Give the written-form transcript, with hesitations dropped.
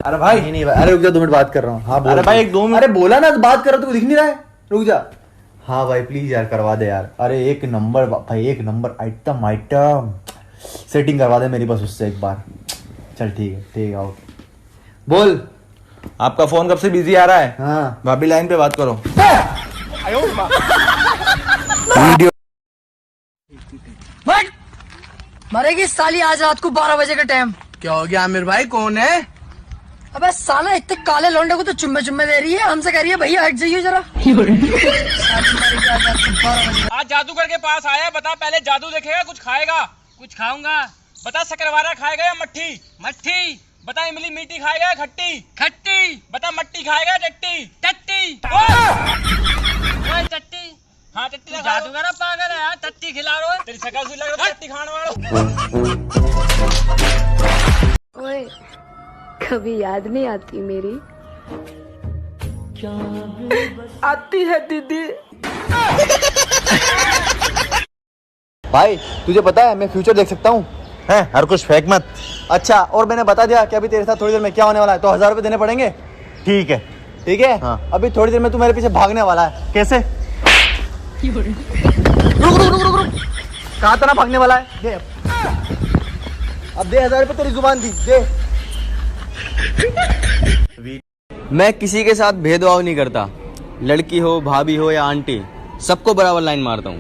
अरे भाई नहीं भाई, अरे रुक जा 2 मिनट बात कर रहा हूँ। हाँ बोल। अरे भाई 1-2 मिनट। अरे बोला ना, बात कर रहा हूँ, तुमको दिख नहीं रहा है? रुक जा। हाँ भाई प्लीज यार करवा दे यार। अरे एक नंबर भाई, एक नंबर आइटम आइटम सेटिंग करवा दे मेरी बस उससे एक बार। चल ठीक है ओके। बोल। आपका फोन कब से बिजी आ रहा है? हाँ भाभी लाइन पे बात करो। वीडियो मरेगी साली आज रात को 12 बजे का टाइम। क्या हो गया आमिर भाई, कौन है? अबे साला इतने काले लौंडे को तो चुम्मे दे रही है, हमसे कह रही है भैया हट जाइए जरा। आज जादूगर के पास आया, बता पहले जादू देखेगा कुछ खाएगा? कुछ खाऊंगा। बता शक्करवारा खाएगा या मट्ठी? मट्ठी। बता इमली मीठी खाएगा या खट्टी? खट्टी। बता मट्टी खाएगा या टट्टी? टट्टी। टट्टी। हाँ टट्टी। जादूगर पागल है यार, टट्टी खिला रहा है। तेरी शक्ल से लग रहा है टट्टी खाने वाला। ओए कभी याद नहीं आती मेरी? आती है दीदी। भाई तुझे पता है मैं फ्यूचर देख सकता हूँ? है हर कुछ फेंक मत। अच्छा, और मैंने बता दिया कि अभी तेरे साथ थोड़ी देर में क्या होने वाला है, तो 1000 रुपए देने पड़ेंगे। ठीक है। ठीक है हाँ। अभी थोड़ी देर में तू मेरे पीछे भागने वाला है। कैसे? रुक कहा था ना भागने वाला है? दे अब दे 1000 रुपए, तेरी जुबान थी, दे। मैं किसी के साथ भेदभाव नहीं करता, लड़की हो, भाभी हो या आंटी, सबको बराबर लाइन मारता हूँ।